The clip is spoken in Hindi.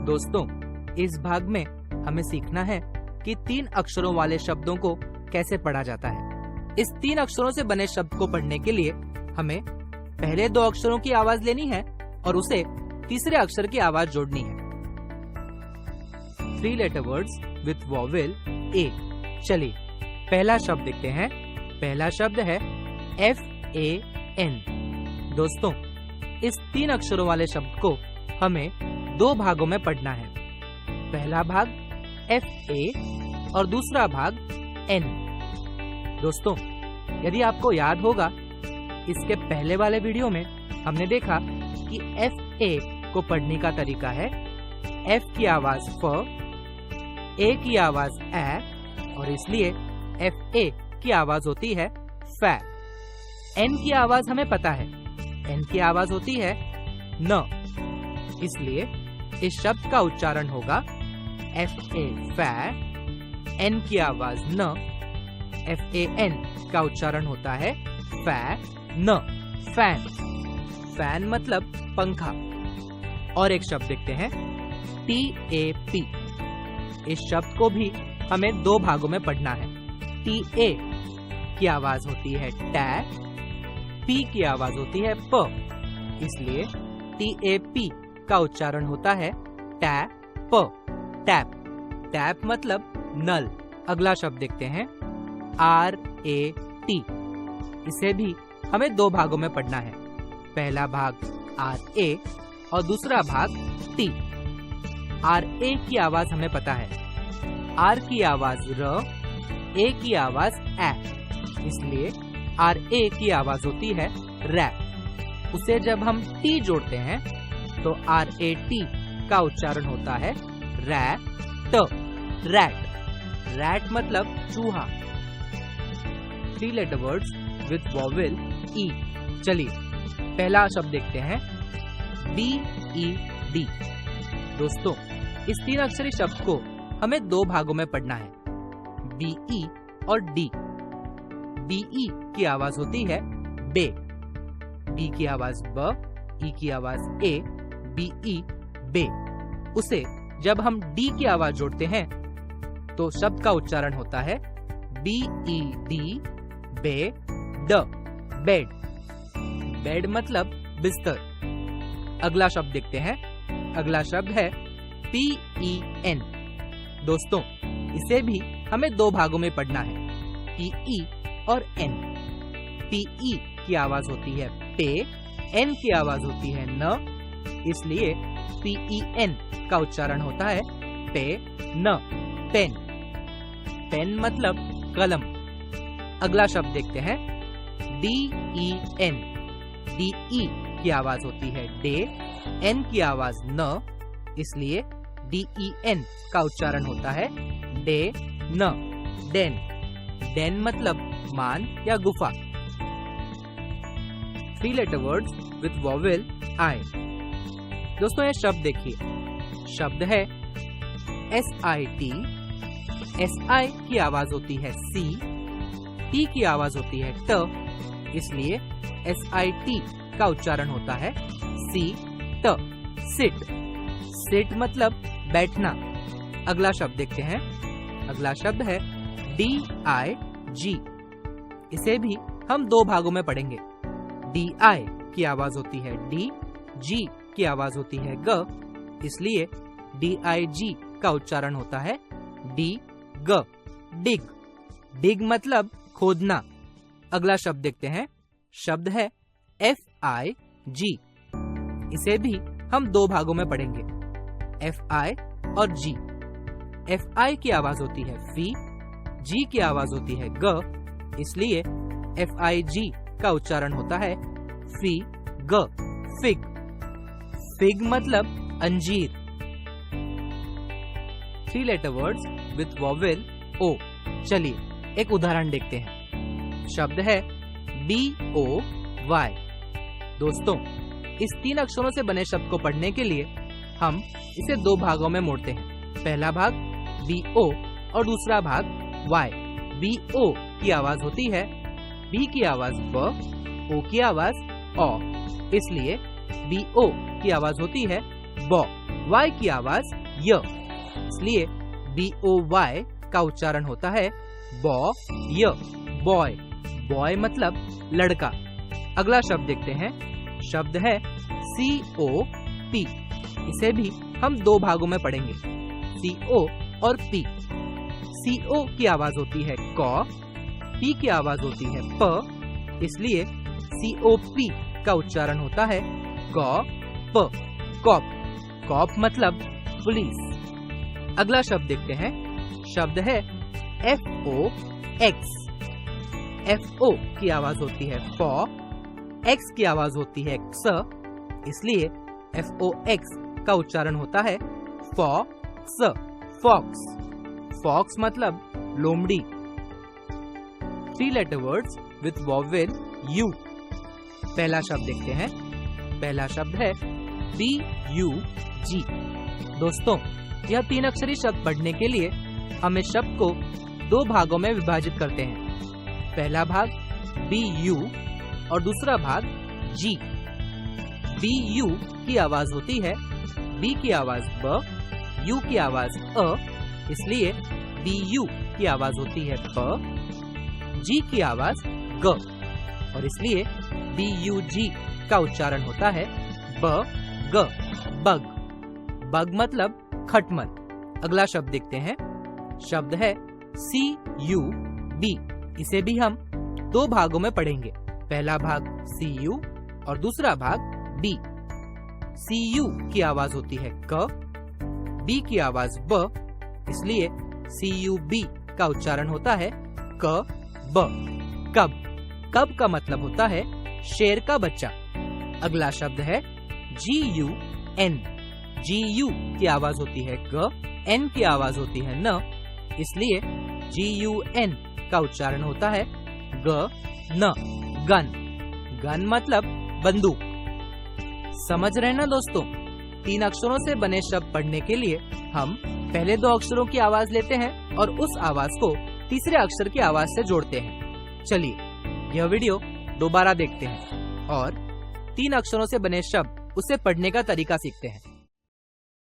दोस्तों, इस भाग में हमें सीखना है कि 3 अक्षरों वाले शब्दों को कैसे पढ़ा जाता है। इस 3 अक्षरों से बने शब्द को पढ़ने के लिए हमें पहले 2 अक्षरों की आवाज लेनी है और उसे तीसरे अक्षर की आवाज जोड़नी है। 3 letter words with vowel A। चलिए पहला शब्द देखते हैं। पहला शब्द है FAN। दोस्तों, इस 3 अक्षरों वाले शब्द को हमें 2 भागों में पढ़ना है। पहला भाग FA और दूसरा भाग N। दोस्तों, यदि आपको याद होगा, इसके पहले वाले वीडियो में हमने देखा कि FA को पढ़ने का तरीका है F की आवाज फ, A की आवाज ए और इसलिए FA की आवाज होती है फै। N की आवाज हमें पता है, N की आवाज होती है न, इसलिए इस शब्द का उच्चारण होगा FA फै। N की आवाज न, FAN का उच्चारण होता है फै न, फैन। फैन मतलब पंखा। और एक शब्द देखते हैं TAP। इस शब्द को भी हमें 2 भागों में पढ़ना है। TA की आवाज होती है टे, P की आवाज होती है प, इसलिए TAP का उच्चारण होता है टे प, टैप। टैप मतलब नल। अगला शब्द देखते हैं RAT। इसे भी हमें 2 भागों में पढ़ना है। पहला भाग RA और दूसरा भाग T। RA की आवाज हमें पता है, R की आवाज र, A की आवाज ए, इसलिए RA की आवाज होती है रैप। उसे जब हम T जोड़ते हैं तो RAT का उच्चारण होता है रैट, रैट। रैट मतलब चूहा। 3 letter words with vowel E। चलिए पहला शब्द देखते हैं BED। दोस्तों, इस 3 अक्षरी शब्द को हमें 2 भागों में पढ़ना है, BE और D। BE की आवाज होती है बे, B की आवाज ब, E की आवाज ए, BE बे। उसे जब हम D की आवाज जोड़ते हैं तो शब्द का उच्चारण होता है BED बे ड, बेड। बेड मतलब बिस्तर। अगला शब्द देखते हैं। अगला शब्द है PEN। दोस्तों, इसे भी हमें 2 भागों में पढ़ना है, PE और N। PE की आवाज होती है पे, N की आवाज होती है न, इसलिए PEN का उच्चारण होता है पे न, पेन। पेन मतलब कलम। अगला शब्द देखते हैं DEN। DE की आवाज होती है डे, N की आवाज न, इसलिए DEN का उच्चारण होता है डे न, डेन। डेन मतलब मान या गुफा। 3 letter words with vowel I। दोस्तों, ये शब्द देखिए। शब्द है SIT। SI की आवाज होती है C, T की आवाज होती है ट, इसलिए SIT का उच्चारण होता है सी ट, सिट। सिट मतलब बैठना। अगला शब्द देखते हैं। अगला शब्द है DIG। इसे भी हम 2 भागों में पढ़ेंगे। DI की आवाज होती है D, G की आवाज होती है ग, इसलिए DIG का उच्चारण होता है डी ग, डिग। डिग मतलब खोदना। अगला शब्द देखते हैं। शब्द है FIG। इसे भी हम 2 भागों में पढ़ेंगे, FI और G। FI की आवाज होती है फी, G की आवाज होती है ग, इसलिए FIG का उच्चारण होता है फी ग, फिग। फिग मतलब अंजीर। 3 letter words with vowel O। चलिए एक उदाहरण देखते हैं। शब्द है BOY। दोस्तों, इस 3 अक्षरों से बने शब्द को पढ़ने के लिए हम इसे 2 भागों में मोड़ते हैं। पहला भाग BO और दूसरा भाग Y। BO की आवाज होती है B की आवाज ब, O की आवाज ओ, इसलिए BO की आवाज होती है बो। Y की आवाज य, इसलिए BOY का उच्चारण होता है बॉय, बॉय। बॉय मतलब लड़का। अगला शब्द देखते हैं। शब्द है COP। इसे भी हम दो भागों में पढ़ेंगे, CO और P। CO की आवाज होती है क, P की आवाज होती है प, इसलिए COP का उच्चारण होता है क, कॉप। कॉप मतलब पुलिस। अगला शब्द देखते हैं। शब्द है FOX। FO की आवाज होती है फ, X की आवाज होती है क्स, इसलिए FOX का उच्चारण होता है फॉक्स, फॉक्स। फॉक्स मतलब लोमड़ी। 3 letter words with vowel U। पहला शब्द देखते हैं। पहला शब्द है BUG। दोस्तों, यह 3 अक्षरी शब्द पढ़ने के लिए हम इस शब्द को 2 भागों में विभाजित करते हैं। पहला भाग BU और दूसरा भाग G। BU की आवाज होती है B की आवाज ब, U की आवाज अ, इसलिए BU की आवाज होती है ब, G की आवाज ग, और इसलिए BUG का उच्चारण होता है ब, ग, बग। बग मतलब खटमल। अगला शब्द देखते हैं। शब्द है CUB। इसे भी हम 2 भागों में पढ़ेंगे। पहला भाग CU और दूसरा भाग B। CU की आवाज होती है क, B की आवाज ब, इसलिए CUB का उच्चारण होता है क, ब, कब। कब का मतलब होता है शेर का बच्चा। अगला शब्द है GUN। GU की आवाज होती है ग, N की आवाज होती है न, इसलिए GUN का उच्चारण होता है ग, न, गन। गन मतलब बंदूक। समझ रहे ना दोस्तों? 3 अक्षरों से बने शब्द पढ़ने के लिए हम पहले 2 अक्षरों की आवाज लेते हैं और उस आवाज को तीसरे अक्षर की आवाज से जोड़ते हैं। चलिए यह वीडियो दोबारा देखते हैं और 3 अक्षरों से बने शब्द उसे पढ़ने का तरीका सीखते हैं।